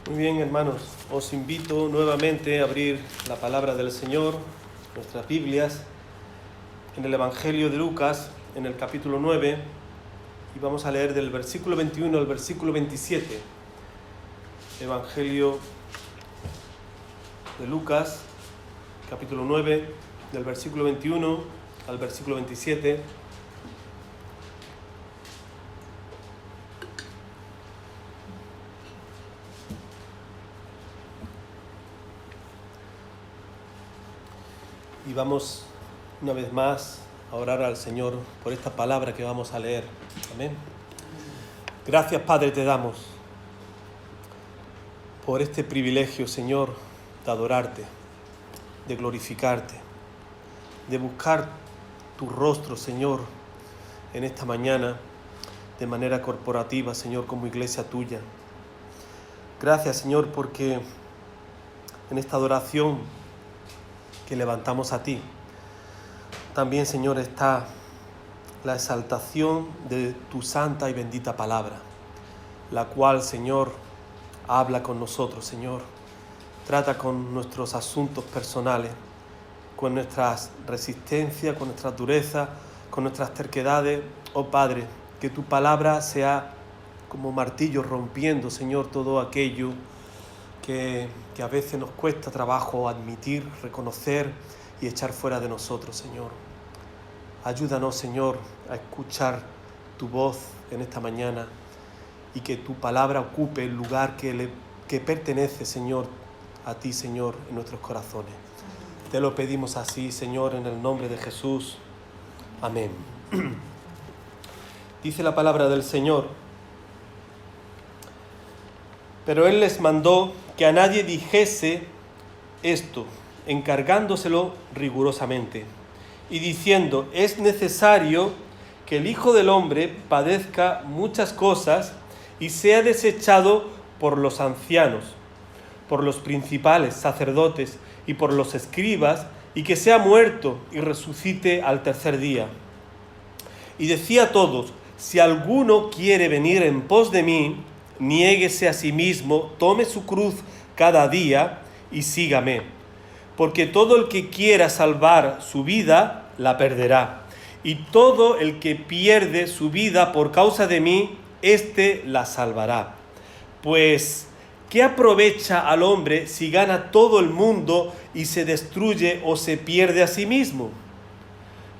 Muy bien, hermanos, os invito nuevamente a abrir la palabra del Señor, nuestras Biblias, en el Evangelio de Lucas, en el capítulo 9, y vamos a leer del versículo 21 al versículo 27. Evangelio de Lucas, capítulo 9, del versículo 21 al versículo 27. Y vamos una vez más a orar al Señor por esta palabra que vamos a leer. Amén. Gracias, Padre, te damos por este privilegio, Señor, de adorarte, de glorificarte, de buscar tu rostro, Señor, en esta mañana, de manera corporativa, Señor, como iglesia tuya. Gracias, Señor, porque en esta adoración que levantamos a ti, también, Señor, está la exaltación de tu santa y bendita palabra, la cual, Señor, habla con nosotros, Señor, trata con nuestros asuntos personales, con nuestras resistencias, con nuestras durezas, con nuestras terquedades. Oh Padre, que tu palabra sea como martillo rompiendo, Señor, todo aquello que a veces nos cuesta trabajo admitir, reconocer y echar fuera de nosotros, Señor. Ayúdanos, Señor, a escuchar tu voz en esta mañana y que tu palabra ocupe el lugar que pertenece, Señor, a ti, Señor, en nuestros corazones. Te lo pedimos así, Señor, en el nombre de Jesús. Amén. Dice la palabra del Señor: pero Él les mandó que a nadie dijese esto, encargándoselo rigurosamente, y diciendo: es necesario que el Hijo del Hombre padezca muchas cosas y sea desechado por los ancianos, por los principales sacerdotes y por los escribas, y que sea muerto y resucite al tercer día. Y decía a todos: si alguno quiere venir en pos de mí, niéguese a sí mismo, tome su cruz cada día y sígame. Porque todo el que quiera salvar su vida, la perderá. Y todo el que pierde su vida por causa de mí, éste la salvará. Pues, ¿qué aprovecha al hombre si gana todo el mundo y se destruye o se pierde a sí mismo?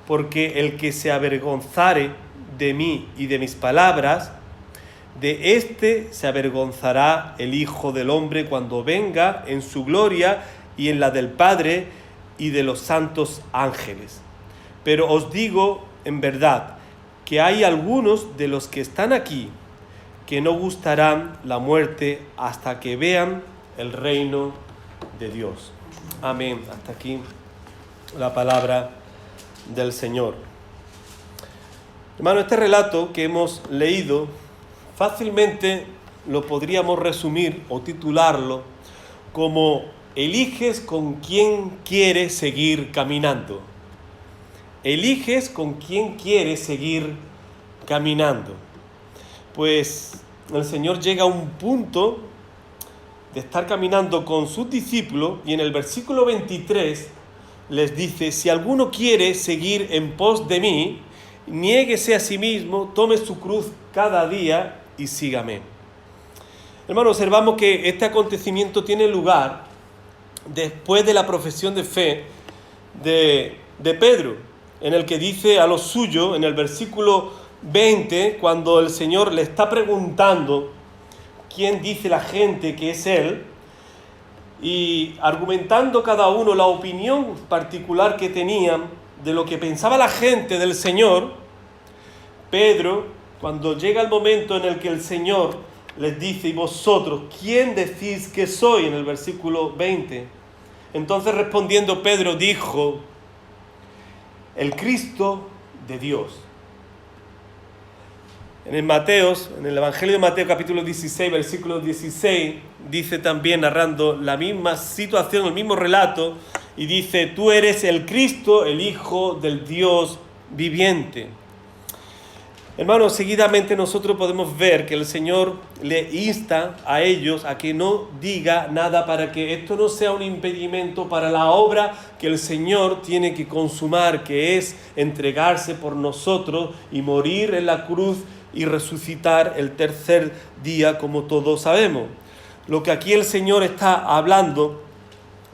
Porque el que se avergonzare de mí y de mis palabras, de éste se avergonzará el Hijo del Hombre cuando venga en su gloria y en la del Padre y de los santos ángeles. Pero os digo en verdad que hay algunos de los que están aquí que no gustarán la muerte hasta que vean el reino de Dios. Amén. Hasta aquí la palabra del Señor. Hermano, este relato que hemos leído fácilmente lo podríamos resumir o titularlo como: eliges con quién quieres seguir caminando. Eliges con quién quieres seguir caminando. Pues el Señor llega a un punto de estar caminando con sus discípulos y en el versículo 23 les dice: si alguno quiere seguir en pos de mí, niéguese a sí mismo, tome su cruz cada día y sígame. Hermano, observamos que este acontecimiento tiene lugar después de la profesión de fe de Pedro, en el que dice a los suyos, en el versículo 20, cuando el Señor le está preguntando quién dice la gente que es Él, y argumentando cada uno la opinión particular que tenían de lo que pensaba la gente del Señor, Pedro, cuando llega el momento en el que el Señor les dice: ¿y vosotros quién decís que soy? En el versículo 20. Entonces respondiendo Pedro dijo: el Cristo de Dios. En el Evangelio de Mateo capítulo 16, versículo 16, dice también, narrando la misma situación, el mismo relato, y dice: tú eres el Cristo, el Hijo del Dios viviente. Hermanos, seguidamente nosotros podemos ver que el Señor le insta a ellos a que no diga nada para que esto no sea un impedimento para la obra que el Señor tiene que consumar, que es entregarse por nosotros y morir en la cruz y resucitar el tercer día, como todos sabemos. Lo que aquí el Señor está hablando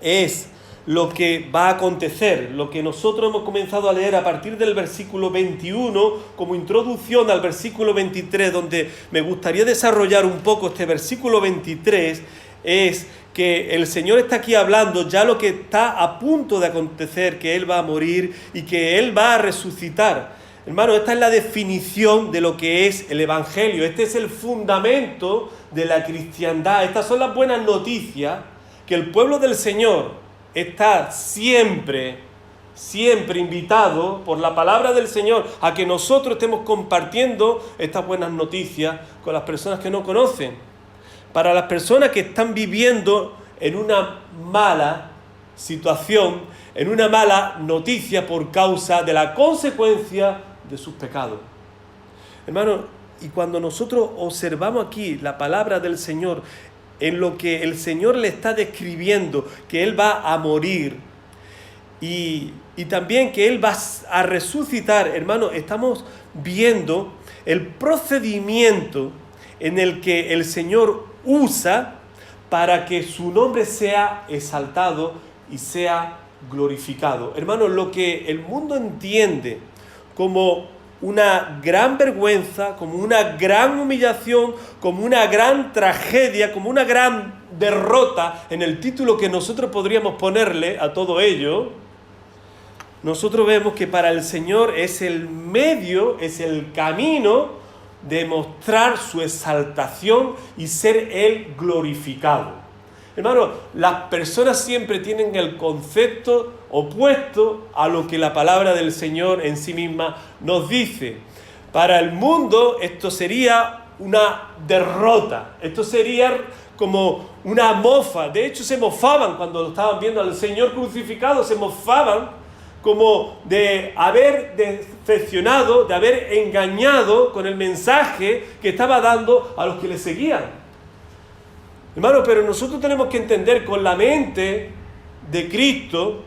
es lo que va a acontecer, lo que nosotros hemos comenzado a leer a partir del versículo 21 como introducción al versículo 23, donde me gustaría desarrollar un poco este versículo 23, es que el Señor está aquí hablando ya lo que está a punto de acontecer, que Él va a morir y que Él va a resucitar. Hermano, esta es la definición de lo que es el Evangelio, este es el fundamento de la cristiandad, estas son las buenas noticias que el pueblo del Señor está siempre invitado por la palabra del Señor a que nosotros estemos compartiendo estas buenas noticias con las personas que no conocen. Para las personas que están viviendo en una mala situación, en una mala noticia por causa de la consecuencia de sus pecados. Hermano, y cuando nosotros observamos aquí la palabra del Señor, en lo que el Señor le está describiendo, que Él va a morir y también que Él va a resucitar, hermano, estamos viendo el procedimiento en el que el Señor usa para que su nombre sea exaltado y sea glorificado. Hermano, lo que el mundo entiende como una gran vergüenza, como una gran humillación, como una gran tragedia, como una gran derrota, en el título que nosotros podríamos ponerle a todo ello, nosotros vemos que para el Señor es el medio, es el camino de mostrar su exaltación y ser Él glorificado. Hermano, las personas siempre tienen el concepto opuesto a lo que la palabra del Señor en sí misma nos dice. Para el mundo esto sería una derrota, esto sería como una mofa. De hecho, se mofaban cuando lo estaban viendo al Señor crucificado, se mofaban como de haber decepcionado, de haber engañado con el mensaje que estaba dando a los que le seguían. Hermano, pero nosotros tenemos que entender con la mente de Cristo,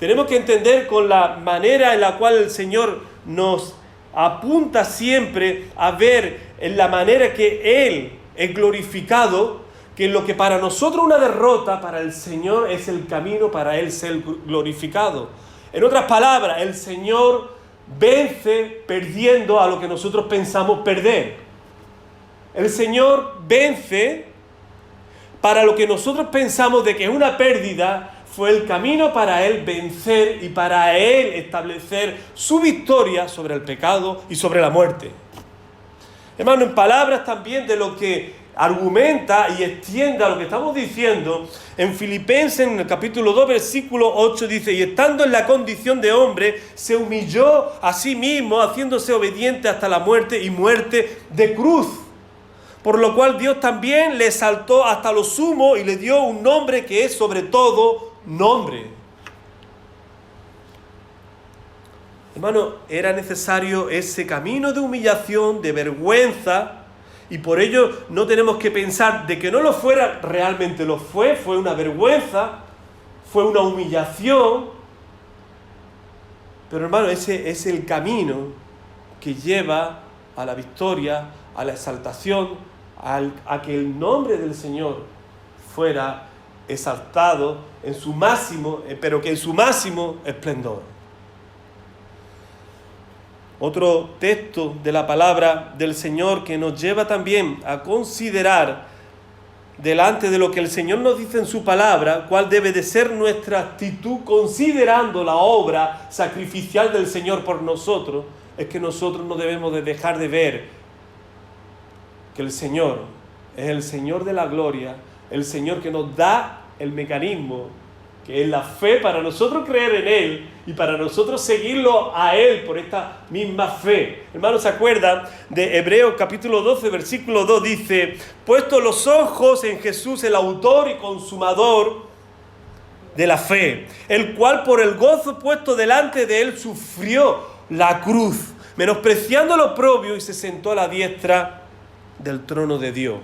tenemos que entender con la manera en la cual el Señor nos apunta siempre a ver en la manera que Él es glorificado, que lo que para nosotros una derrota, para el Señor es el camino para Él ser glorificado. En otras palabras, el Señor vence perdiendo a lo que nosotros pensamos perder. El Señor vence para lo que nosotros pensamos de que es una pérdida, fue el camino para Él vencer y para Él establecer su victoria sobre el pecado y sobre la muerte. Hermano, en palabras también de lo que argumenta y extiende a lo que estamos diciendo, en Filipenses, en el capítulo 2, versículo 8, dice: y estando en la condición de hombre, se humilló a sí mismo, haciéndose obediente hasta la muerte y muerte de cruz. Por lo cual Dios también le exaltó hasta lo sumo y le dio un nombre que es sobre todo nombre. Hermano, era necesario ese camino de humillación, de vergüenza, y por ello no tenemos que pensar de que no lo fuera, realmente lo fue una vergüenza, fue una humillación. Pero hermano, ese es el camino que lleva a la victoria, a la exaltación, a que el nombre del Señor fuera exaltado en su máximo, pero que en su máximo esplendor. Otro texto de la palabra del Señor que nos lleva también a considerar delante de lo que el Señor nos dice en su palabra, cuál debe de ser nuestra actitud considerando la obra sacrificial del Señor por nosotros, es que nosotros no debemos de dejar de ver que el Señor es el Señor de la gloria, el Señor que nos da el mecanismo, que es la fe para nosotros creer en Él y para nosotros seguirlo a Él por esta misma fe. Hermanos, ¿se acuerdan de Hebreos capítulo 12, versículo 2? Dice: puesto los ojos en Jesús, el autor y consumador de la fe, el cual por el gozo puesto delante de Él sufrió la cruz, menospreciando lo propio, y se sentó a la diestra del trono de Dios.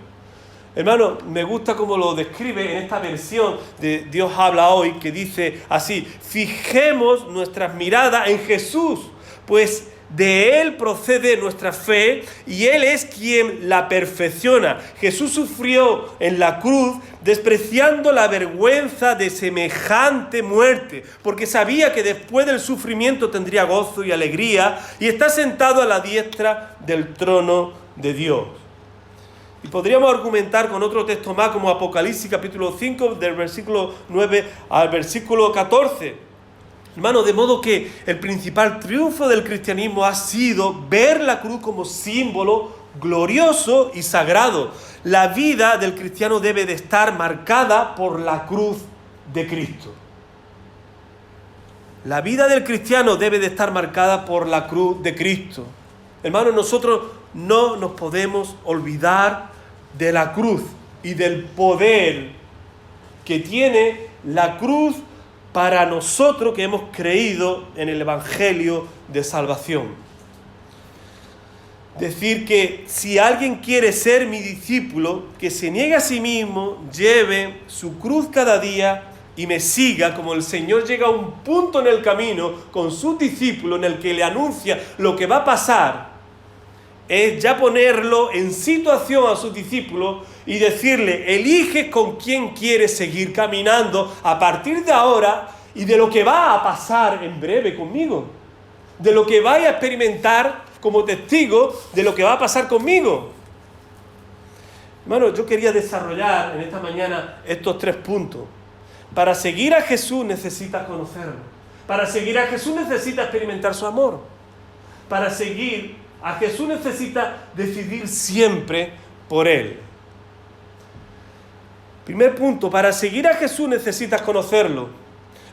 Hermano, me gusta cómo lo describe en esta versión de Dios habla hoy, que dice así: fijemos nuestras miradas en Jesús, pues de Él procede nuestra fe y Él es quien la perfecciona. Jesús sufrió en la cruz despreciando la vergüenza de semejante muerte, porque sabía que después del sufrimiento tendría gozo y alegría, y está sentado a la diestra del trono de Dios. Y podríamos argumentar con otro texto más, como Apocalipsis capítulo 5, del versículo 9 al versículo 14. Hermano, de modo que el principal triunfo del cristianismo ha sido ver la cruz como símbolo glorioso y sagrado. La vida del cristiano debe de estar marcada por la cruz de Cristo. La vida del cristiano debe de estar marcada por la cruz de Cristo. Hermano, nosotros no nos podemos olvidar de la cruz y del poder que tiene la cruz para nosotros que hemos creído en el Evangelio de salvación. Decir que si alguien quiere ser mi discípulo, que se niegue a sí mismo, lleve su cruz cada día y me siga, como el Señor llega a un punto en el camino con sus discípulos en el que le anuncia lo que va a pasar, es ya ponerlo en situación a sus discípulos y decirle: elige con quién quieres seguir caminando a partir de ahora y de lo que va a pasar en breve conmigo, de lo que vaya a experimentar como testigo de lo que va a pasar conmigo. Hermano, yo quería desarrollar en esta mañana estos 3 puntos. Para seguir a Jesús necesitas conocerlo. Para seguir a Jesús necesitas experimentar su amor. Para seguir a Jesús necesitas decidir siempre por Él. Primer punto, para seguir a Jesús necesitas conocerlo.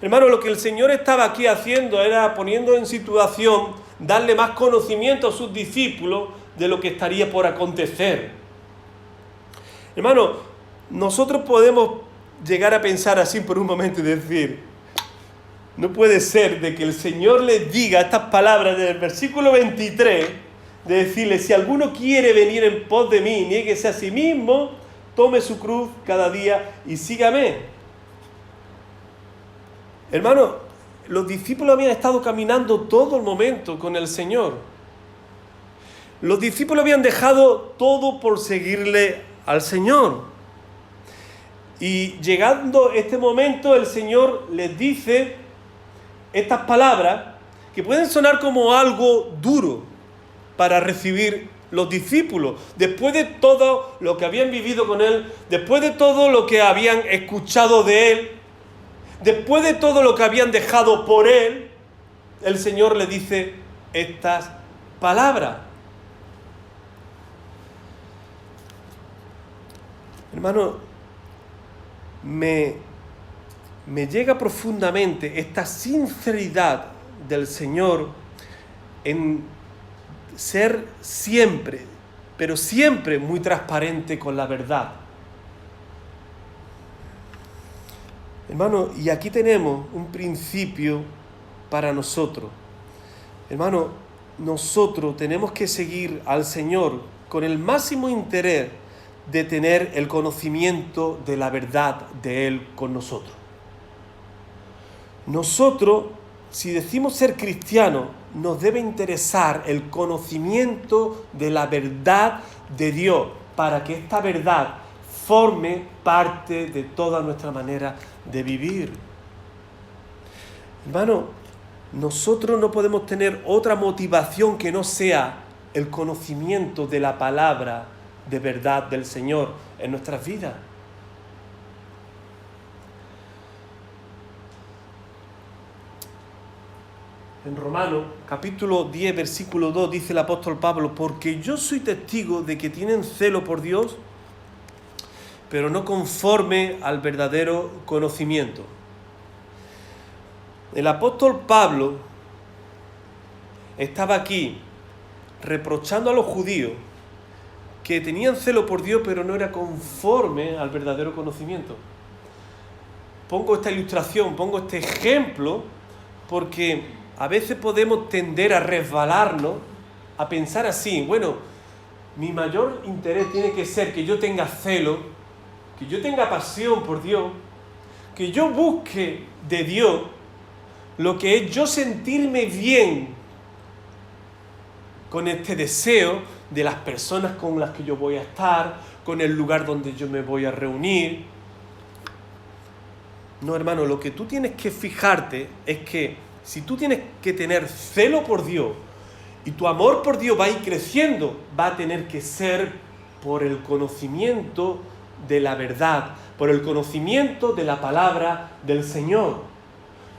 Hermano, lo que el Señor estaba aquí haciendo era poniendo en situación, darle más conocimiento a sus discípulos de lo que estaría por acontecer. Hermano, nosotros podemos llegar a pensar así por un momento y decir: no puede ser de que el Señor les diga estas palabras del versículo 23, de decirle: si alguno quiere venir en pos de mí, niéguese a sí mismo, tome su cruz cada día y sígame. Hermano, los discípulos habían estado caminando todo el momento con el Señor. Los discípulos habían dejado todo por seguirle al Señor. Y llegando este momento, el Señor les dice estas palabras que pueden sonar como algo duro para recibir los discípulos. Después de todo lo que habían vivido con Él, después de todo lo que habían escuchado de Él, después de todo lo que habían dejado por Él, el Señor les dice estas palabras. Hermano, me llega profundamente esta sinceridad del Señor en ser siempre, pero siempre muy transparente con la verdad. Hermano, y aquí tenemos un principio para nosotros. Hermano, nosotros tenemos que seguir al Señor con el máximo interés de tener el conocimiento de la verdad de Él con nosotros. Nosotros, si decimos ser cristianos, nos debe interesar el conocimiento de la verdad de Dios, para que esta verdad forme parte de toda nuestra manera de vivir. Hermano, nosotros no podemos tener otra motivación que no sea el conocimiento de la palabra de verdad del Señor en nuestras vidas. En Romanos, capítulo 10, versículo 2, dice el apóstol Pablo: porque yo soy testigo de que tienen celo por Dios, pero no conforme al verdadero conocimiento. El apóstol Pablo estaba aquí reprochando a los judíos que tenían celo por Dios, pero no era conforme al verdadero conocimiento. Pongo esta ilustración, pongo este ejemplo, porque a veces podemos tender a resbalarnos a pensar así, bueno, mi mayor interés tiene que ser que yo tenga celo, que yo tenga pasión por Dios, que yo busque de Dios lo que es yo sentirme bien con este deseo de las personas con las que yo voy a estar, con el lugar donde yo me voy a reunir. No, hermano, lo que tú tienes que fijarte es que si tú tienes que tener celo por Dios y tu amor por Dios va a ir creciendo, va a tener que ser por el conocimiento de la verdad, por el conocimiento de la palabra del Señor.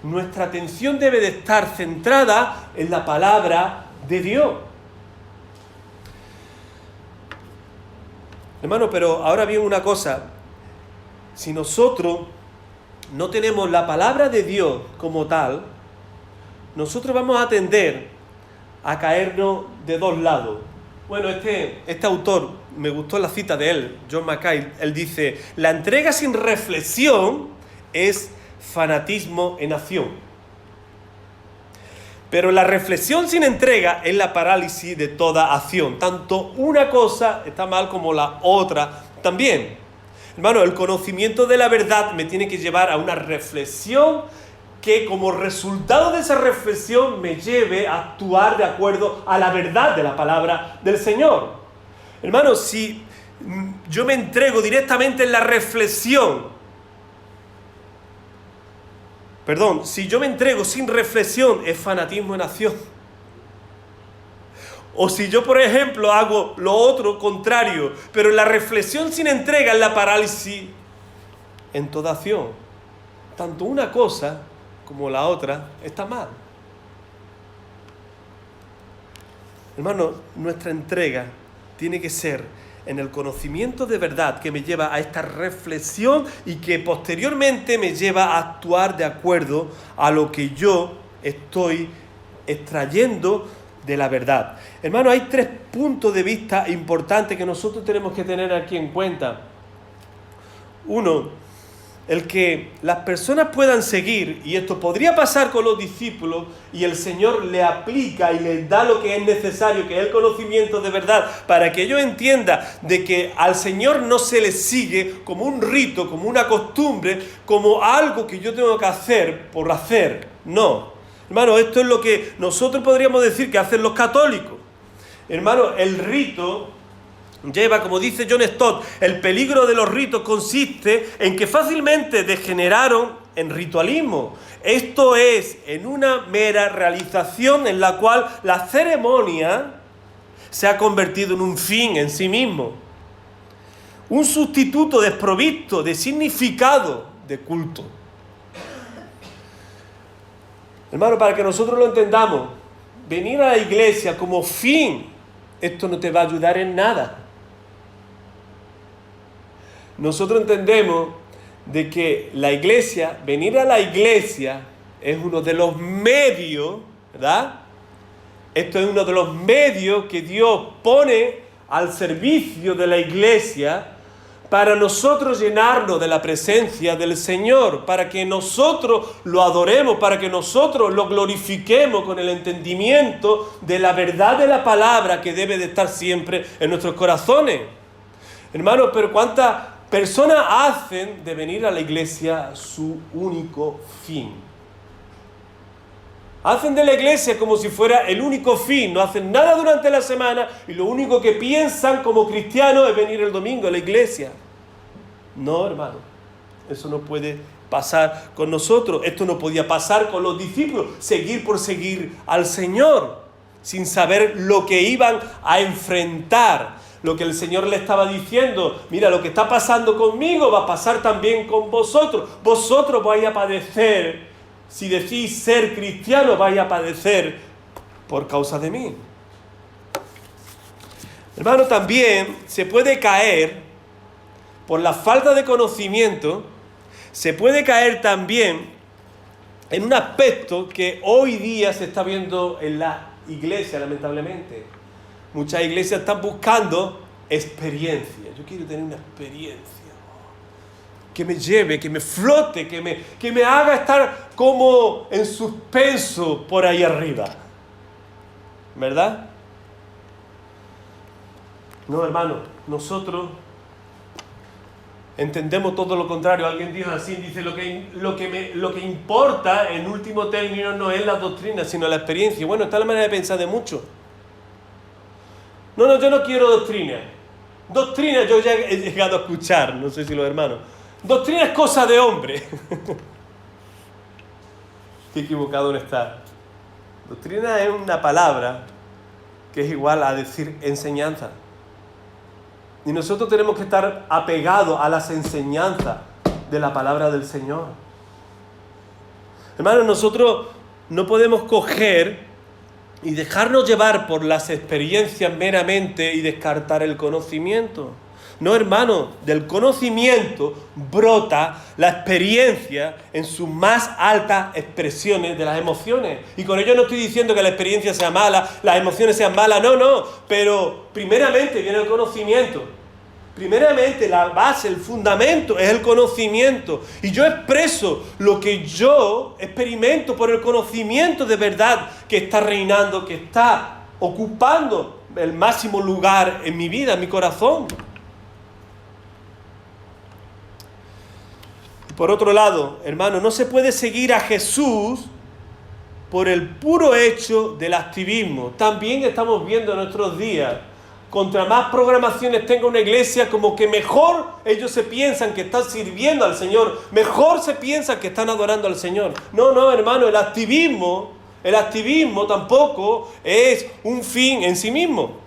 Nuestra atención debe de estar centrada en la palabra de Dios. Hermano, pero ahora bien una cosa, si nosotros no tenemos la palabra de Dios como tal, nosotros vamos a tender a caernos de dos lados. Bueno, este autor, me gustó la cita de él, John Mackay, él dice, la entrega sin reflexión es fanatismo en acción. Pero la reflexión sin entrega es la parálisis de toda acción. Tanto una cosa está mal como la otra también. Hermano, el conocimiento de la verdad me tiene que llevar a una reflexión que como resultado de esa reflexión me lleve a actuar de acuerdo a la verdad de la palabra del Señor. Hermano, si yo me entrego directamente en la reflexión, si yo me entrego sin reflexión, es fanatismo en acción. O si yo, por ejemplo, hago lo otro contrario, pero la reflexión sin entrega es la parálisis en toda acción. Tanto una cosa como la otra está mal. Hermano, nuestra entrega tiene que ser en el conocimiento de verdad que me lleva a esta reflexión y que posteriormente me lleva a actuar de acuerdo a lo que yo estoy extrayendo de la verdad. Hermano, hay 3 puntos de vista importantes que nosotros tenemos que tener aquí en cuenta. Uno, el que las personas puedan seguir, y esto podría pasar con los discípulos, y el Señor le aplica y les da lo que es necesario, que es el conocimiento de verdad, para que ellos entiendan de que al Señor no se le sigue como un rito, como una costumbre, como algo que yo tengo que hacer por hacer. No. Hermano, esto es lo que nosotros podríamos decir que hacen los católicos. Hermano, el rito lleva, como dice John Stott, el peligro de los ritos consiste en que fácilmente degeneraron en ritualismo. Esto es, en una mera realización en la cual la ceremonia se ha convertido en un fin en sí mismo. Un sustituto desprovisto de significado de culto. Hermano, para que nosotros lo entendamos, venir a la iglesia como fin, esto no te va a ayudar en nada. Nosotros entendemos de que la iglesia, venir a la iglesia es uno de los medios, ¿verdad? Esto es uno de los medios que Dios pone al servicio de la iglesia para nosotros llenarnos de la presencia del Señor, para que nosotros lo adoremos, para que nosotros lo glorifiquemos con el entendimiento de la verdad de la palabra que debe de estar siempre en nuestros corazones. Hermanos, pero ¿cuántas personas hacen de venir a la iglesia su único fin? Hacen de la iglesia como si fuera el único fin, no hacen nada durante la semana y lo único que piensan como cristianos es venir el domingo a la iglesia. No, hermano, eso no puede pasar con nosotros. Esto no podía pasar con los discípulos, seguir por seguir al Señor, sin saber lo que iban a enfrentar. Lo que el Señor le estaba diciendo, mira, lo que está pasando conmigo va a pasar también con vosotros. Vosotros vais a padecer. Si decís ser cristiano, vais a padecer por causa de mí. Hermano, también se puede caer, por la falta de conocimiento, se puede caer también en un aspecto que hoy día se está viendo en la iglesia, lamentablemente. Muchas iglesias están buscando experiencia. Yo quiero tener una experiencia que me lleve, que me flote, que me haga estar como en suspenso por ahí arriba. ¿Verdad? No, hermano, nosotros entendemos todo lo contrario. Alguien dijo así, dice, lo que importa en último término no es la doctrina, sino la experiencia. Bueno, esta es la manera de pensar de muchos. No, yo no quiero doctrina. Doctrina yo ya he llegado a escuchar, no sé si los hermanos. Doctrina es cosa de hombre. Qué equivocado no está. Doctrina es una palabra que es igual a decir enseñanza. Y nosotros tenemos que estar apegados a las enseñanzas de la palabra del Señor. Hermanos, nosotros no podemos coger y dejarnos llevar por las experiencias meramente y descartar el conocimiento. No, hermano, del conocimiento brota la experiencia en sus más altas expresiones de las emociones. Y con ello no estoy diciendo que la experiencia sea mala, las emociones sean malas, no. Pero primeramente viene el conocimiento. Primeramente la base, el fundamento es el conocimiento. Y yo expreso lo que yo experimento por el conocimiento de verdad que está reinando, que está ocupando el máximo lugar en mi vida, en mi corazón. Por otro lado, hermano, no se puede seguir a Jesús por el puro hecho del activismo. También estamos viendo en nuestros días, contra más programaciones tenga una iglesia, como que mejor ellos se piensan que están sirviendo al Señor, mejor se piensan que están adorando al Señor. No, hermano, el activismo tampoco es un fin en sí mismo.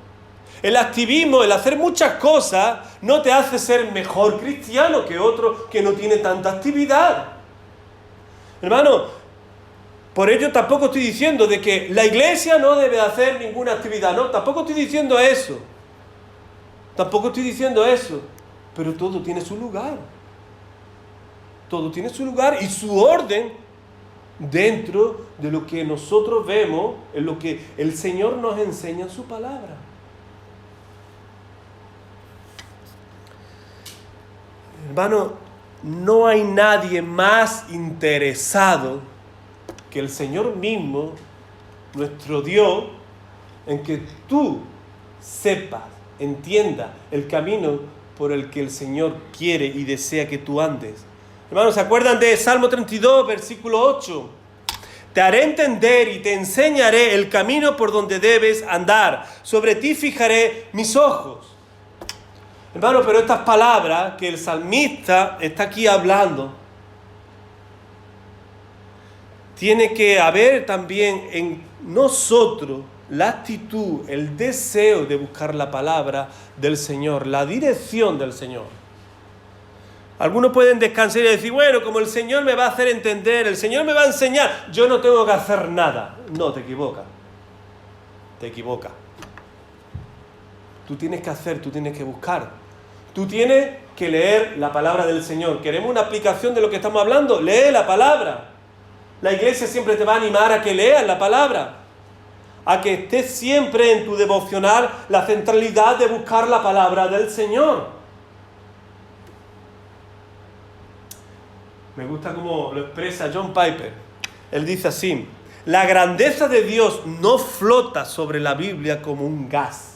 El activismo, el hacer muchas cosas, no te hace ser mejor cristiano que otro que no tiene tanta actividad. Hermano, por ello tampoco estoy diciendo de que la iglesia no debe hacer ninguna actividad. No, tampoco estoy diciendo eso. Pero todo tiene su lugar. Todo tiene su lugar y su orden dentro de lo que nosotros vemos, en lo que el Señor nos enseña en su palabra. Hermano, no hay nadie más interesado que el Señor mismo, nuestro Dios, en que tú sepas, entiendas el camino por el que el Señor quiere y desea que tú andes. Hermanos, ¿se acuerdan de Salmo 32, versículo 8? Te haré entender y te enseñaré el camino por donde debes andar. Sobre ti fijaré mis ojos. Hermano, pero estas palabras que el salmista está aquí hablando, tiene que haber también en nosotros la actitud, el deseo de buscar la palabra del Señor, la dirección del Señor. Algunos pueden descansar y decir, bueno, como el Señor me va a hacer entender, el Señor me va a enseñar, yo no tengo que hacer nada. No, te equivocas. Tú tienes que hacer, tú tienes que buscar. Tú tienes que leer la palabra del Señor. ¿Queremos una aplicación de lo que estamos hablando? Lee la palabra. La iglesia siempre te va a animar a que leas la palabra. A que estés siempre en tu devocional la centralidad de buscar la palabra del Señor. Me gusta cómo lo expresa John Piper. Él dice así: la grandeza de Dios no flota sobre la Biblia como un gas.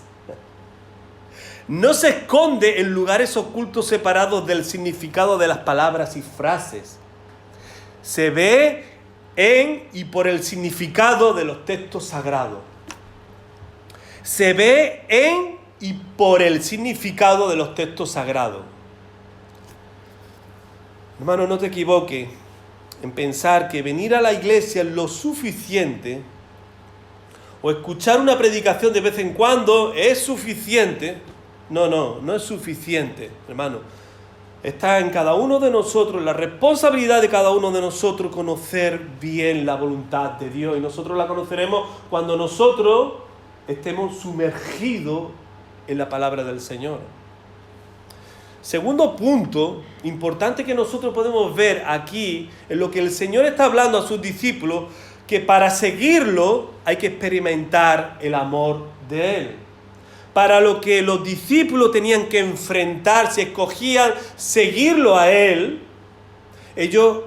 No se esconde en lugares ocultos separados del significado de las palabras y frases. Se ve en y por el significado de los textos sagrados. Se ve en y por el significado de los textos sagrados. Hermano, no te equivoques en pensar que venir a la iglesia es lo suficiente, o escuchar una predicación de vez en cuando es suficiente. No es suficiente, hermano. Está en cada uno de nosotros, la responsabilidad de cada uno de nosotros, conocer bien la voluntad de Dios. Y nosotros la conoceremos cuando nosotros estemos sumergidos en la palabra del Señor. Segundo punto importante que nosotros podemos ver aquí, en lo que el Señor está hablando a sus discípulos, que para seguirlo hay que experimentar el amor de Él. Para lo que los discípulos tenían que enfrentarse, escogían seguirlo a Él, ellos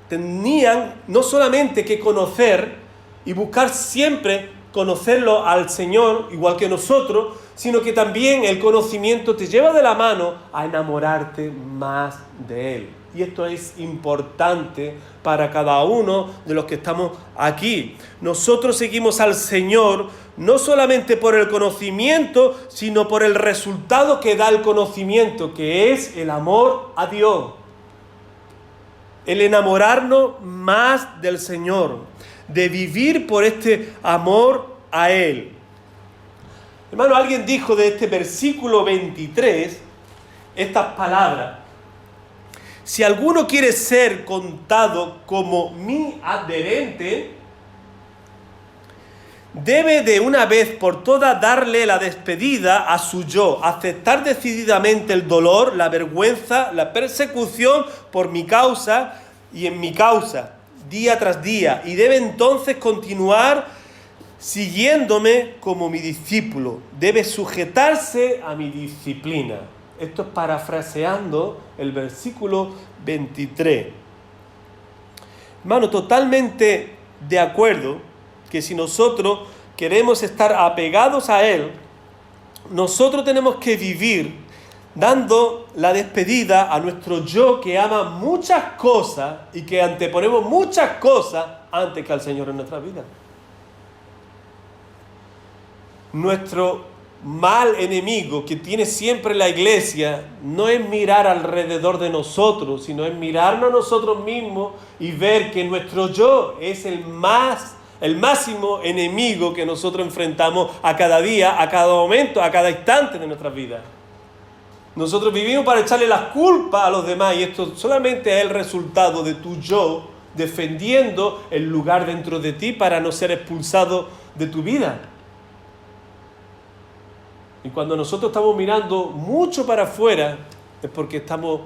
tenían no solamente que conocer y buscar siempre conocerlo al Señor, igual que nosotros, sino que también el conocimiento te lleva de la mano a enamorarte más de Él. Y esto es importante para cada uno de los que estamos aquí. Nosotros seguimos al Señor no solamente por el conocimiento, sino por el resultado que da el conocimiento, que es el amor a Dios. El enamorarnos más del Señor, de vivir por este amor a Él. Hermano, alguien dijo de este versículo 23 estas palabras: si alguno quiere ser contado como mi adherente, debe de una vez por todas darle la despedida a su yo, aceptar decididamente el dolor, la vergüenza, la persecución por mi causa y en mi causa, día tras día, y debe entonces continuar siguiéndome como mi discípulo. Debe sujetarse a mi disciplina. Esto es parafraseando el versículo 23. Hermano, totalmente de acuerdo que si nosotros queremos estar apegados a Él, nosotros tenemos que vivir dando la despedida a nuestro yo que ama muchas cosas y que anteponemos muchas cosas antes que al Señor en nuestra vida. Nuestro mal enemigo que tiene siempre la iglesia no es mirar alrededor de nosotros, sino es mirarnos a nosotros mismos y ver que nuestro yo es el máximo enemigo que nosotros enfrentamos a cada día, a cada momento, a cada instante de nuestras vidas. Nosotros vivimos para echarle las culpas a los demás, y esto solamente es el resultado de tu yo defendiendo el lugar dentro de ti para no ser expulsado de tu vida. Y cuando nosotros estamos mirando mucho para afuera, es porque estamos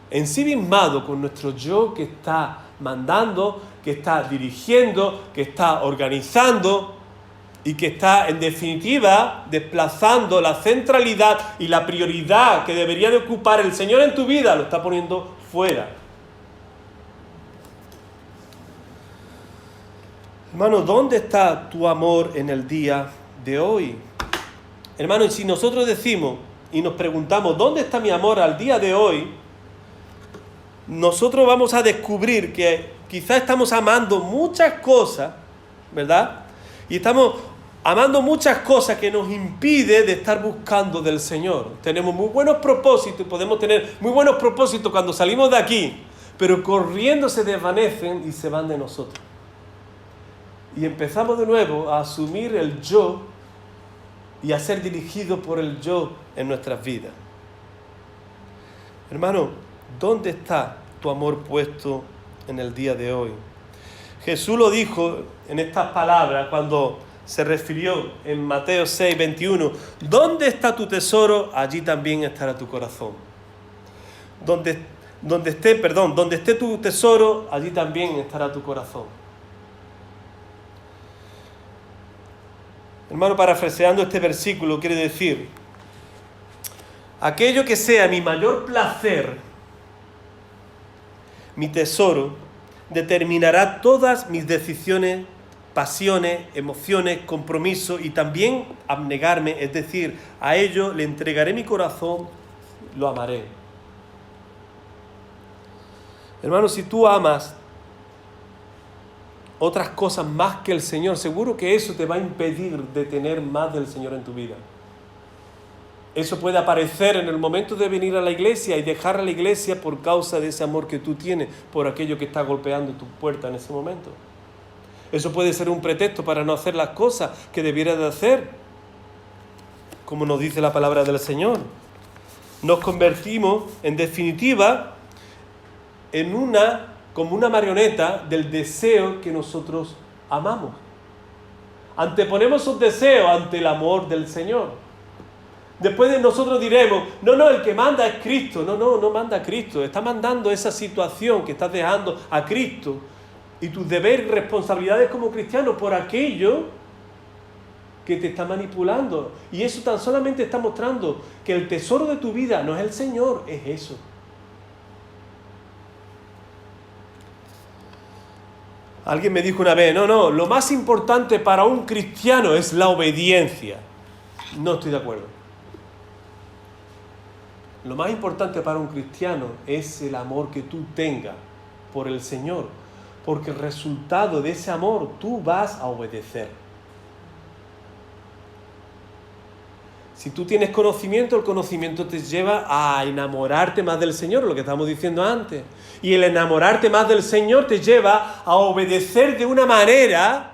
ensimismados con nuestro yo que está mandando, que está dirigiendo, que está organizando y que está, en definitiva, desplazando la centralidad y la prioridad que debería de ocupar el Señor en tu vida, lo está poniendo fuera. Hermano, ¿dónde está tu amor en el día de hoy? Hermano, y si nosotros decimos y nos preguntamos, ¿dónde está mi amor al día de hoy? Nosotros vamos a descubrir que quizás estamos amando muchas cosas, ¿verdad? Y estamos amando muchas cosas que nos impide de estar buscando del Señor. Tenemos muy buenos propósitos y podemos tener muy buenos propósitos cuando salimos de aquí, pero corriendo se desvanecen y se van de nosotros. Y empezamos de nuevo a asumir el yo y a ser dirigidos por el yo en nuestras vidas. Hermano, ¿dónde está tu amor puesto en el día de hoy? Jesús lo dijo en estas palabras cuando se refirió en Mateo 6, 21. ¿Dónde está tu tesoro? Allí también estará tu corazón. Donde esté tu tesoro, allí también estará tu corazón. Hermano, parafraseando este versículo, quiere decir: aquello que sea mi mayor placer, mi tesoro, determinará todas mis decisiones, pasiones, emociones, compromisos, y también abnegarme, es decir, a ello le entregaré mi corazón, lo amaré. Hermano, si tú amas otras cosas más que el Señor, seguro que eso te va a impedir de tener más del Señor en tu vida. Eso puede aparecer en el momento de venir a la iglesia y dejar a la iglesia por causa de ese amor que tú tienes por aquello que está golpeando tu puerta en ese momento. Eso puede ser un pretexto para no hacer las cosas que debieras de hacer, como nos dice la palabra del Señor. Nos convertimos, en definitiva, como una marioneta del deseo que nosotros amamos. Anteponemos sus deseos ante el amor del Señor. Después de nosotros diremos, no, el que manda es Cristo. No manda a Cristo. Está mandando esa situación que estás dejando a Cristo y tus deberes y responsabilidades como cristiano por aquello que te está manipulando. Y eso tan solamente está mostrando que el tesoro de tu vida no es el Señor, es eso. Alguien me dijo una vez, no, lo más importante para un cristiano es la obediencia. No estoy de acuerdo. Lo más importante para un cristiano es el amor que tú tengas por el Señor, porque el resultado de ese amor tú vas a obedecer. Si tú tienes conocimiento, el conocimiento te lleva a enamorarte más del Señor, lo que estábamos diciendo antes. Y el enamorarte más del Señor te lleva a obedecer de una manera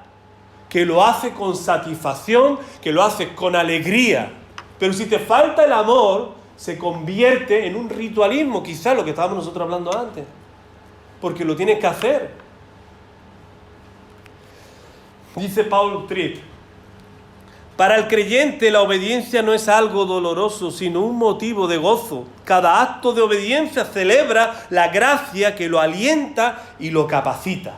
que lo hace con satisfacción, que lo hace con alegría. Pero si te falta el amor, se convierte en un ritualismo, quizás lo que estábamos nosotros hablando antes. Porque lo tienes que hacer. Dice Paul Tripp: para el creyente la obediencia no es algo doloroso, sino un motivo de gozo. Cada acto de obediencia celebra la gracia que lo alienta y lo capacita.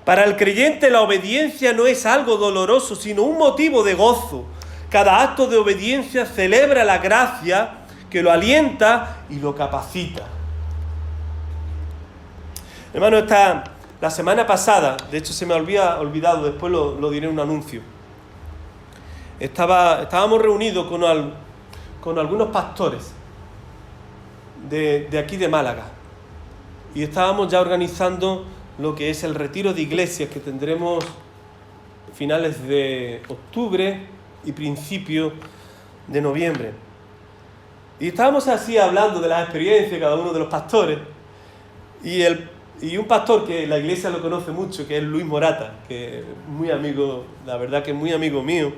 Para el creyente la obediencia no es algo doloroso, sino un motivo de gozo. Cada acto de obediencia celebra la gracia que lo alienta y lo capacita. Hermano, la semana pasada, de hecho se me había olvidado, después lo diré en un anuncio. Estábamos reunidos con algunos pastores de aquí de Málaga. Y estábamos ya organizando lo que es el retiro de iglesias que tendremos finales de octubre y principio de noviembre. Y estábamos así hablando de las experiencias de cada uno de los pastores. Y un pastor que la iglesia lo conoce mucho, que es Luis Morata, que es muy amigo, la verdad que es muy amigo mío.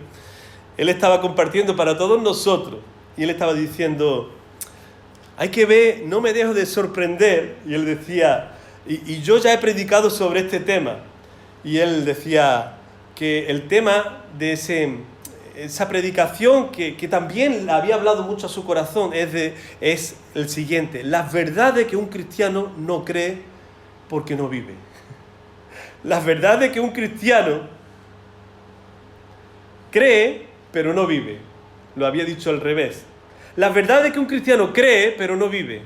Él estaba compartiendo para todos nosotros. Y él estaba diciendo, hay que ver, no me dejo de sorprender. Y él decía, y yo ya he predicado sobre este tema. Y él decía que el tema de esa predicación que también había hablado mucho a su corazón es el siguiente: las verdades que un cristiano no cree porque no vive. Las verdades que un cristiano cree pero no vive. Lo había dicho al revés. Las verdades que un cristiano cree pero no vive.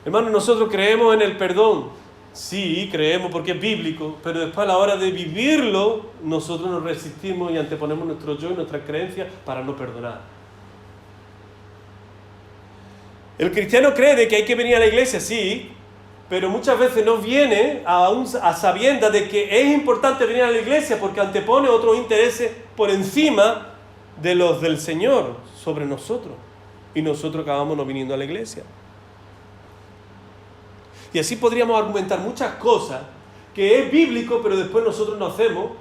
Hermanos, nosotros creemos en el perdón. Sí, creemos porque es bíblico, pero después a la hora de vivirlo, nosotros nos resistimos y anteponemos nuestro yo y nuestras creencias para no perdonar. El cristiano cree de que hay que venir a la iglesia, sí, pero muchas veces no viene a sabiendas de que es importante venir a la iglesia porque antepone otros intereses por encima de los del Señor sobre nosotros. Y nosotros acabamos no viniendo a la iglesia. Y así podríamos argumentar muchas cosas que es bíblico, pero después nosotros no hacemos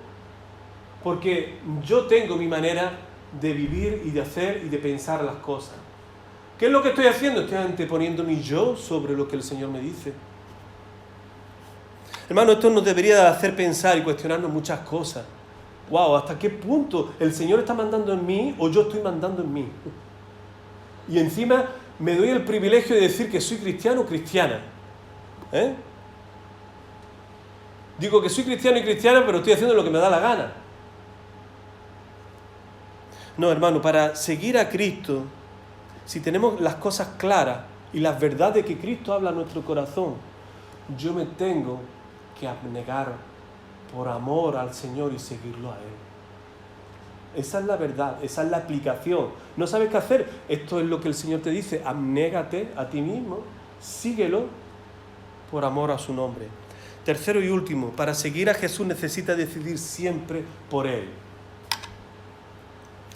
porque yo tengo mi manera de vivir y de hacer y de pensar las cosas. ¿Qué es lo que estoy haciendo? Estoy anteponiendo mi yo sobre lo que el Señor me dice. Hermano, esto nos debería hacer pensar y cuestionarnos muchas cosas. Wow, ¿hasta qué punto el Señor está mandando en mí o yo estoy mandando en mí? Y encima me doy el privilegio de decir que soy cristiano o cristiana. Digo que soy cristiano y cristiana, pero estoy haciendo lo que me da la gana. No, hermano, para seguir a Cristo, si tenemos las cosas claras y las verdades que Cristo habla a nuestro corazón, yo me tengo que abnegar por amor al Señor y seguirlo a Él. Esa es la verdad, esa es la aplicación. ¿No sabes qué hacer? Esto es lo que el Señor te dice: abnégate a ti mismo, síguelo por amor a su nombre. Tercero y último, para seguir a Jesús necesita decidir siempre por Él.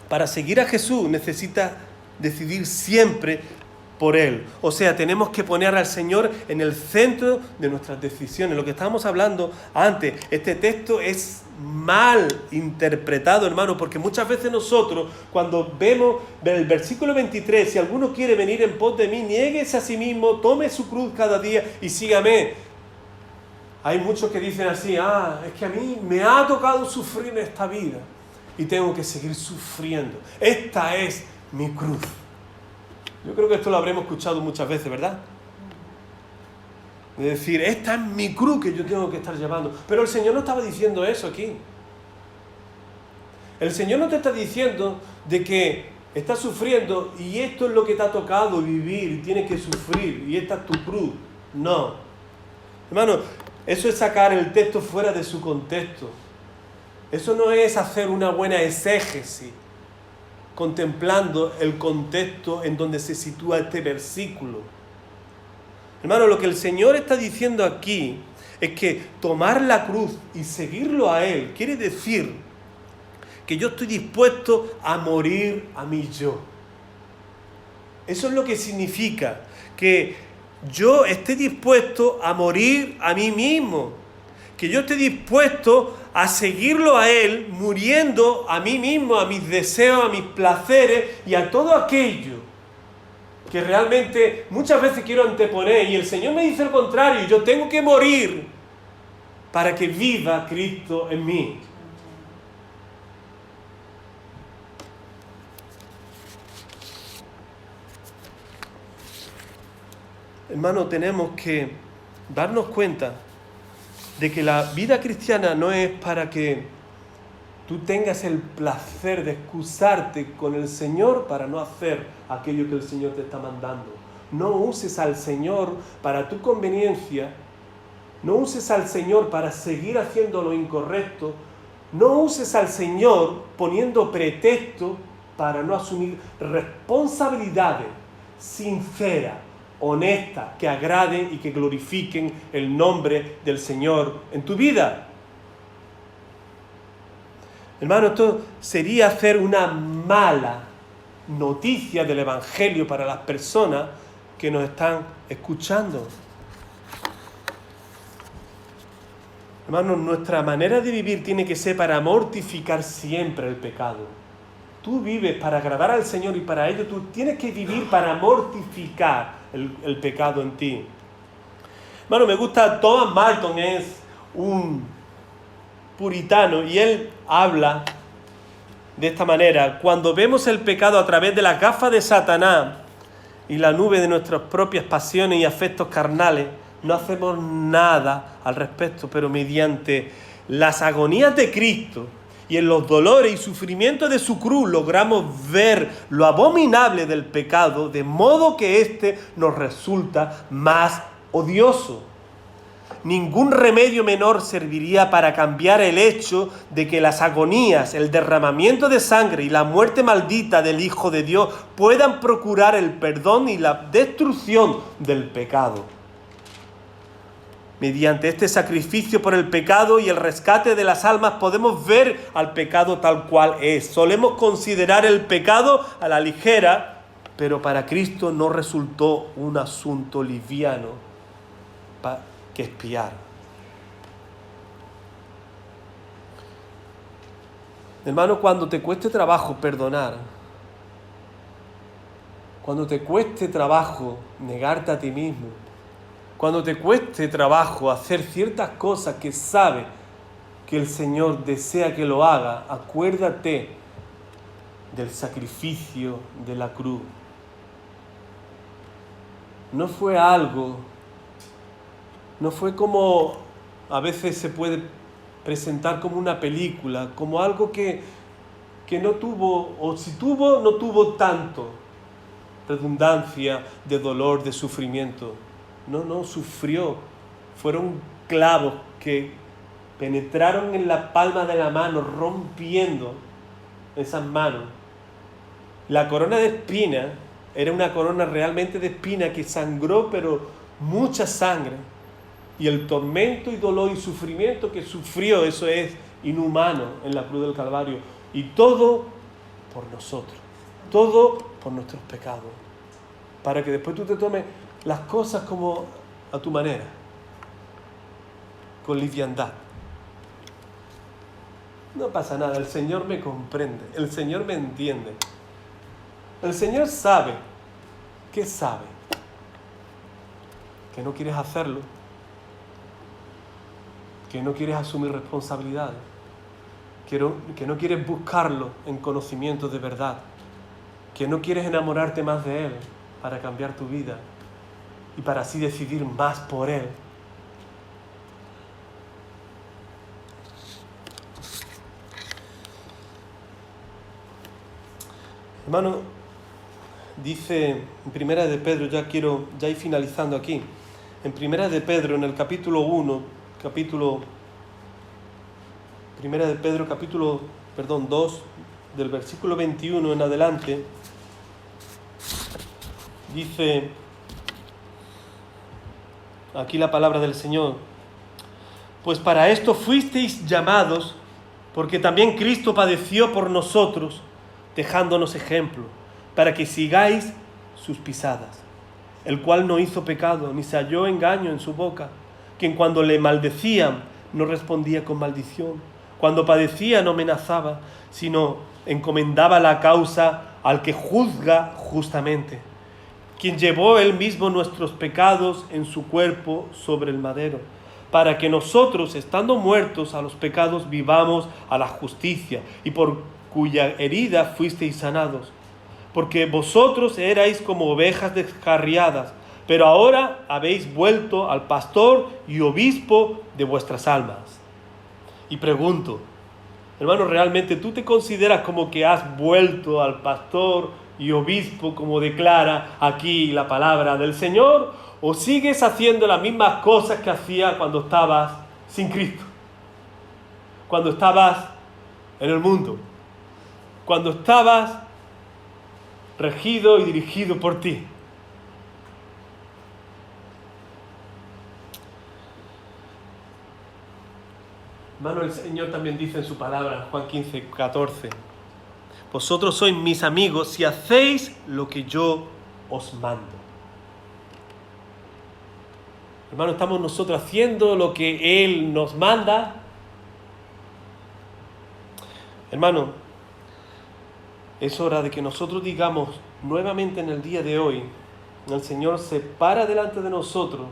Para seguir a Jesús necesita decidir siempre por Él. O sea, tenemos que poner al Señor en el centro de nuestras decisiones. Lo que estábamos hablando antes, este texto es mal interpretado, hermano, porque muchas veces nosotros, cuando vemos el versículo 23, si alguno quiere venir en pos de mí, niéguese a sí mismo, tome su cruz cada día y sígame. Hay muchos que dicen así: es que a mí me ha tocado sufrir en esta vida y tengo que seguir sufriendo. Esta es mi cruz. Yo creo que esto lo habremos escuchado muchas veces, ¿verdad? De decir, esta es mi cruz que yo tengo que estar llevando. Pero el Señor no estaba diciendo eso aquí. El Señor no te está diciendo de que estás sufriendo y esto es lo que te ha tocado vivir y tienes que sufrir y esta es tu cruz. No. Hermano, eso es sacar el texto fuera de su contexto. Eso no es hacer una buena exégesis, contemplando el contexto en donde se sitúa este versículo. Hermano, lo que el Señor está diciendo aquí es que tomar la cruz y seguirlo a Él quiere decir que yo estoy dispuesto a morir a mi yo. Eso es lo que significa que yo esté dispuesto a morir a mí mismo, que yo esté dispuesto a seguirlo a Él, muriendo a mí mismo, a mis deseos, a mis placeres y a todo aquello que realmente muchas veces quiero anteponer, y el Señor me dice el contrario: yo tengo que morir para que viva Cristo en mí. Hermano, tenemos que darnos cuenta de que la vida cristiana no es para que tú tengas el placer de excusarte con el Señor para no hacer aquello que el Señor te está mandando. No uses al Señor para tu conveniencia, no uses al Señor para seguir haciendo lo incorrecto, no uses al Señor poniendo pretexto para no asumir responsabilidades sinceras, honestas, que agraden y que glorifiquen el nombre del Señor en tu vida. Hermano, esto sería hacer una mala noticia del Evangelio para las personas que nos están escuchando. Hermano, nuestra manera de vivir tiene que ser para mortificar siempre el pecado. Tú vives para agradar al Señor y para ello tú tienes que vivir para mortificar el pecado en ti. Hermano, me gusta, Thomas Marton es un puritano y él habla de esta manera: cuando vemos el pecado a través de las gafas de Satanás y la nube de nuestras propias pasiones y afectos carnales, no hacemos nada al respecto, pero mediante las agonías de Cristo y en los dolores y sufrimientos de su cruz logramos ver lo abominable del pecado, de modo que éste nos resulta más odioso. Ningún remedio menor serviría para cambiar el hecho de que las agonías, el derramamiento de sangre y la muerte maldita del Hijo de Dios puedan procurar el perdón y la destrucción del pecado. Mediante este sacrificio por el pecado y el rescate de las almas podemos ver al pecado tal cual es. Solemos considerar el pecado a la ligera, pero para Cristo no resultó un asunto liviano que expiar. Hermano, cuando te cueste trabajo perdonar, cuando te cueste trabajo negarte a ti mismo, cuando te cueste trabajo hacer ciertas cosas que sabes que el Señor desea que lo haga, acuérdate del sacrificio de la cruz. No fue algo, no fue como a veces se puede presentar como una película, como algo que no tuvo, o si tuvo, no tuvo tanto redundancia de dolor, de sufrimiento. No sufrió. Fueron clavos que penetraron en la palma de la mano, rompiendo esas manos. La corona de espinas era una corona realmente de espinas que sangró, pero mucha sangre. Y el tormento y dolor y sufrimiento que sufrió, eso es inhumano en la cruz del Calvario. Y todo por nosotros. Todo por nuestros pecados. Para que después tú te tomes las cosas como a tu manera, con liviandad. No pasa nada, el Señor me comprende, el Señor me entiende. El Señor sabe, ¿qué sabe? Que no quieres hacerlo, que no quieres asumir responsabilidades, que no quieres buscarlo en conocimiento de verdad, que no quieres enamorarte más de Él para cambiar tu vida y para así decidir más por Él. Hermano, dice en Primera de Pedro, ya ir finalizando aquí, en Primera de Pedro, en el capítulo 1, Primera de Pedro, capítulo 2, del versículo 21 en adelante, dice aquí la palabra del Señor: pues para esto fuisteis llamados, porque también Cristo padeció por nosotros, dejándonos ejemplo, para que sigáis sus pisadas, el cual no hizo pecado, ni se halló engaño en su boca, quien cuando le maldecían no respondía con maldición, cuando padecía no amenazaba, sino encomendaba la causa al que juzga justamente, quien llevó él mismo nuestros pecados en su cuerpo sobre el madero, para que nosotros, estando muertos a los pecados, vivamos a la justicia, y por cuya herida fuisteis sanados. Porque vosotros erais como ovejas descarriadas, pero ahora habéis vuelto al pastor y obispo de vuestras almas. Y pregunto, hermano, ¿realmente tú te consideras como que has vuelto al pastor y obispo, como declara aquí la palabra del Señor? ¿O sigues haciendo las mismas cosas que hacías cuando estabas sin Cristo? Cuando estabas en el mundo. Cuando estabas regido y dirigido por ti. Hermano, el Señor también dice en su palabra, Juan 15, 14: vosotros sois mis amigos si hacéis lo que yo os mando. Hermano, ¿estamos nosotros haciendo lo que Él nos manda? Hermano, es hora de que nosotros digamos nuevamente en el día de hoy: el Señor se para delante de nosotros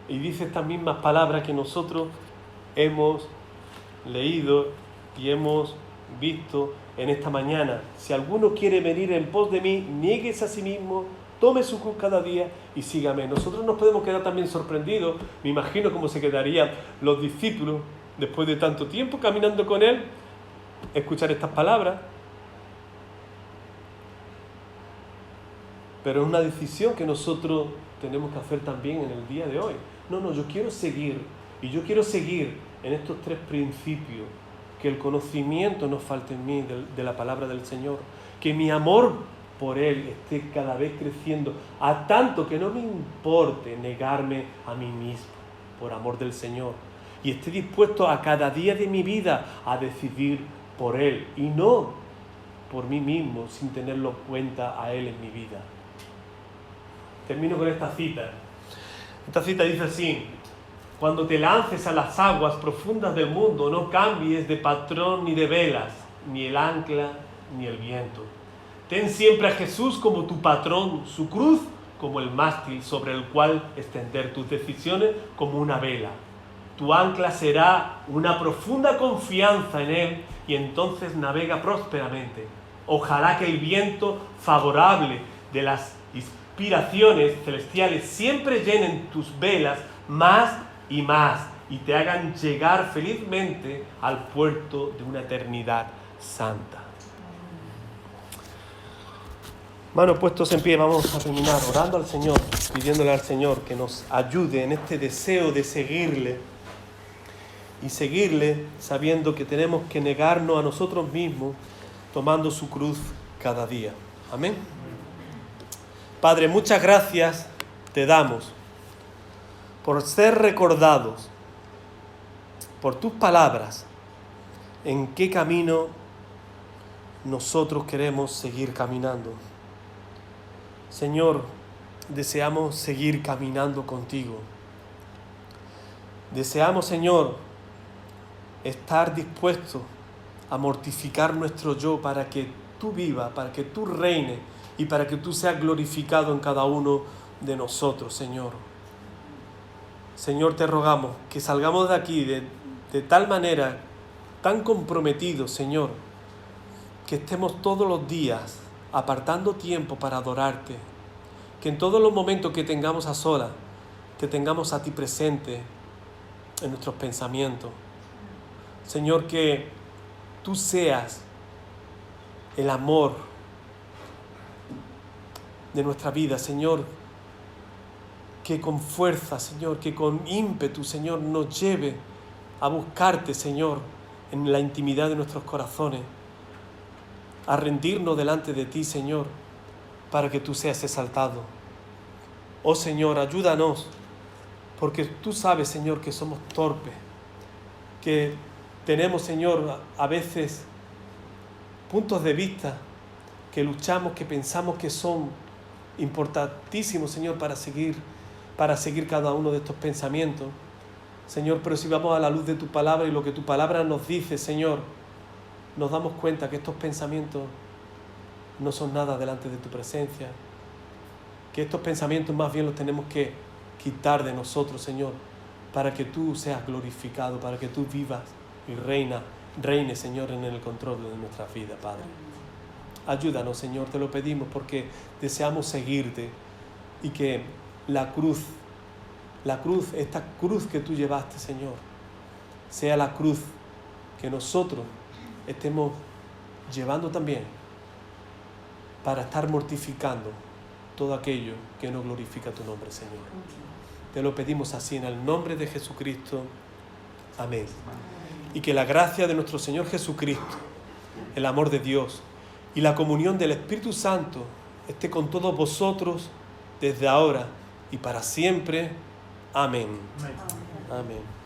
y dice estas mismas palabras que nosotros hemos leído y hemos visto en esta mañana. Si alguno quiere venir en pos de mí, niéguese a sí mismo, tome su cruz cada día y sígame. Nosotros nos podemos quedar también sorprendidos, me imagino cómo se quedarían los discípulos después de tanto tiempo caminando con Él, escuchar estas palabras. Pero es una decisión que nosotros tenemos que hacer también en el día de hoy. No, yo quiero seguir, y yo quiero seguir en estos tres principios: que el conocimiento no falte en mí de la palabra del Señor, que mi amor por Él esté cada vez creciendo, a tanto que no me importe negarme a mí mismo por amor del Señor, y esté dispuesto a cada día de mi vida a decidir por Él y no por mí mismo, sin tenerlo en cuenta a Él en mi vida. Termino con esta cita. Esta cita dice así: cuando te lances a las aguas profundas del mundo, no cambies de patrón ni de velas, ni el ancla ni el viento. Ten siempre a Jesús como tu patrón, su cruz como el mástil sobre el cual extender tus decisiones como una vela. Tu ancla será una profunda confianza en Él y entonces navega prósperamente. Ojalá que el viento favorable de las inspiraciones celestiales siempre llenen tus velas más y más y te hagan llegar felizmente al puerto de una eternidad santa. Manos puestos en pie, vamos a terminar orando al Señor, pidiéndole al Señor que nos ayude en este deseo de seguirle y seguirle sabiendo que tenemos que negarnos a nosotros mismos tomando su cruz cada día. Amén. Padre, muchas gracias te damos por ser recordados por tus palabras en qué camino nosotros queremos seguir caminando. Señor, deseamos seguir caminando contigo. Deseamos, Señor, estar dispuestos a mortificar nuestro yo para que tú vivas, para que tú reines y para que tú seas glorificado en cada uno de nosotros, Señor. Señor, te rogamos que salgamos de aquí de tal manera, tan comprometidos, Señor, que estemos todos los días apartando tiempo para adorarte, que en todos los momentos que tengamos a solas, te tengamos a ti presente en nuestros pensamientos. Señor, que tú seas el amor de nuestra vida, Señor, que con fuerza, Señor, que con ímpetu, Señor, nos lleve a buscarte, Señor, en la intimidad de nuestros corazones, a rendirnos delante de ti, Señor, para que tú seas exaltado. Oh Señor, ayúdanos, porque tú sabes, Señor, que somos torpes, que tenemos, Señor, a veces puntos de vista que luchamos, que pensamos que son importantísimos, Señor, para seguir cada uno de estos pensamientos. Señor, pero si vamos a la luz de tu palabra y lo que tu palabra nos dice, Señor, nos damos cuenta que estos pensamientos no son nada delante de tu presencia, que estos pensamientos más bien los tenemos que quitar de nosotros, Señor, para que tú seas glorificado, para que tú vivas y reines, Señor, en el control de nuestra vida, Padre. Ayúdanos, Señor, te lo pedimos porque deseamos seguirte y que la cruz, esta cruz que tú llevaste, Señor, sea la cruz que nosotros estemos llevando también para estar mortificando todo aquello que no glorifica tu nombre, Señor. Te lo pedimos así en el nombre de Jesucristo. Amén. Y que la gracia de nuestro Señor Jesucristo, el amor de Dios y la comunión del Espíritu Santo esté con todos vosotros desde ahora y para siempre. Amén. Amén.